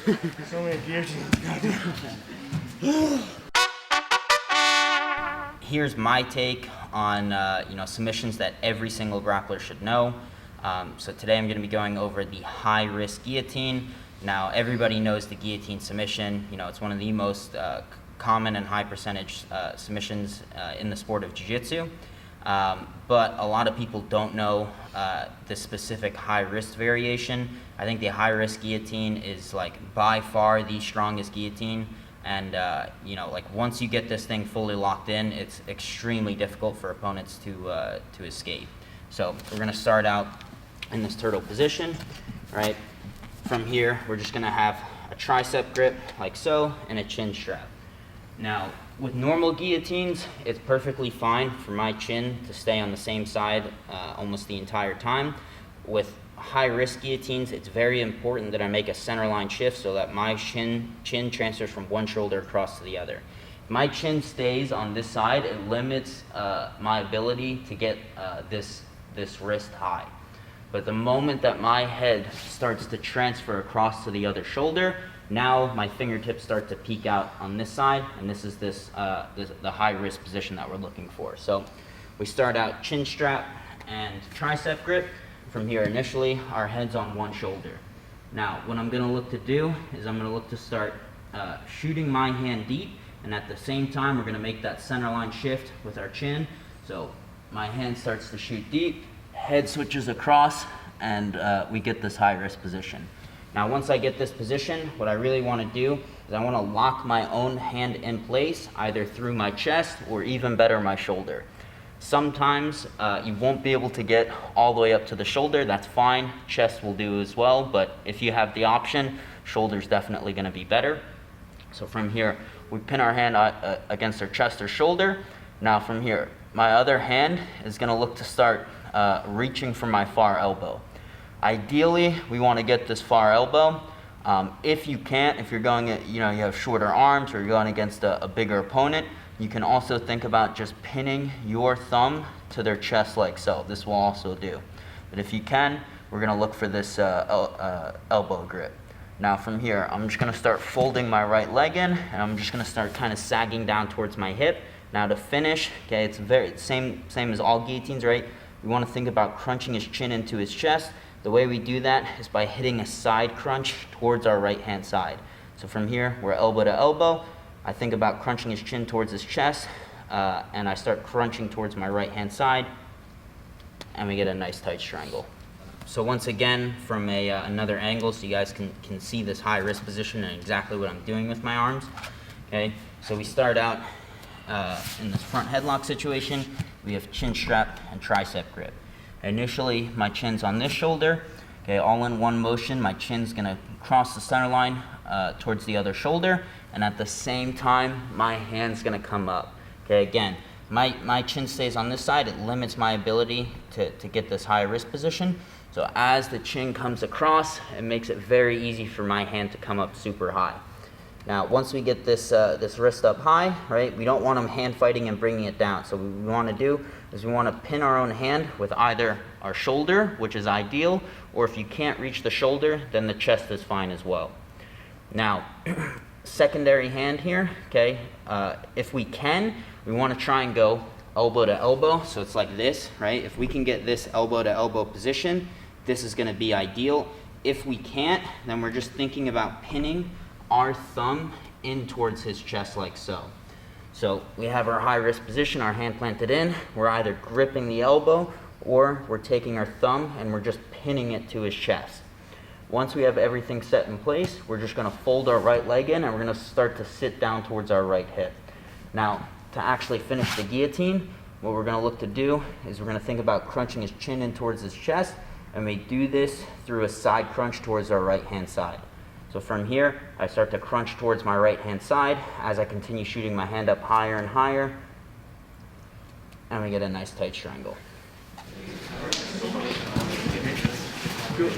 So many guillotines. Here's my take on submissions that every single grappler should know. So today I'm going to be going over the high-risk guillotine. Now everybody knows the guillotine submission. It's one of the most common and high percentage submissions in the sport of jiu-jitsu. But a lot of people don't know the specific high-risk variation. I think the high-risk guillotine is by far the strongest guillotine. And once you get this thing fully locked in, it's extremely difficult for opponents to escape. So we're going to start out in this turtle position, right? From here, we're just going to have a tricep grip like so and a chin strap. Now, with normal guillotines, it's perfectly fine for my chin to stay on the same side almost the entire time. With high-risk guillotines, it's very important that I make a centerline shift so that my chin transfers from one shoulder across to the other. If my chin stays on this side, it limits my ability to get this wrist high. But the moment that my head starts to transfer across to the other shoulder, now my fingertips start to peek out on this side, and this is the high-risk position that we're looking for. So we start out chin strap and tricep grip. From here, initially, our head's on one shoulder. Now, what I'm going to look to do is I'm going to look to start shooting my hand deep, and at the same time, we're going to make that centerline shift with our chin. So my hand starts to shoot deep, head switches across, and we get this high-risk position. Now, once I get this position, what I really want to do is I want to lock my own hand in place, either through my chest or even better, my shoulder. Sometimes you won't be able to get all the way up to the shoulder. That's fine. Chest will do as well, but if you have the option, shoulder's definitely going to be better. So from here, we pin our hand against our chest or shoulder. Now from here, my other hand is going to look to start reaching for my far elbow. Ideally, we want to get this far elbow. If you can't, if you're going, you have shorter arms or you're going against a bigger opponent, you can also think about just pinning your thumb to their chest like so. This will also do. But if you can, we're going to look for this elbow grip. Now from here, I'm just going to start folding my right leg in, and I'm just going to start kind of sagging down towards my hip. Now to finish, okay, it's very same as all guillotines, right? We want to think about crunching his chin into his chest. The way we do that is by hitting a side crunch towards our right hand side. So from here, we're elbow to elbow. I think about crunching his chin towards his chest, and I start crunching towards my right-hand side, and we get a nice tight strangle. So once again, from another angle, so you guys can see this high-risk position and exactly what I'm doing with my arms. Okay, so we start out in this front headlock situation. We have chin strap and tricep grip. Initially, my chin's on this shoulder. Okay, all in one motion, my chin's gonna cross the center line towards the other shoulder, and at the same time, my hand's gonna come up. Okay, again, my chin stays on this side. It limits my ability to get this high risk position. So as the chin comes across, it makes it very easy for my hand to come up super high. Now, once we get this wrist up high, right, we don't want them hand fighting and bringing it down. So what we want to do is we want to pin our own hand with either our shoulder, which is ideal, or if you can't reach the shoulder, then the chest is fine as well. Now, secondary hand here, okay, if we can, we want to try and go elbow to elbow, so it's like this, right? If we can get this elbow to elbow position, this is going to be ideal. If we can't, then we're just thinking about pinning our thumb in towards his chest like so. So we have our high wrist position, our hand planted in. We're either gripping the elbow or we're taking our thumb and we're just pinning it to his chest. Once we have everything set in place, we're just going to fold our right leg in and we're going to start to sit down towards our right hip. Now, to actually finish the guillotine, what we're going to look to do is we're going to think about crunching his chin in towards his chest, and we do this through a side crunch towards our right hand side. So from here, I start to crunch towards my right-hand side as I continue shooting my hand up higher and higher, and we get a nice tight strangle. Good.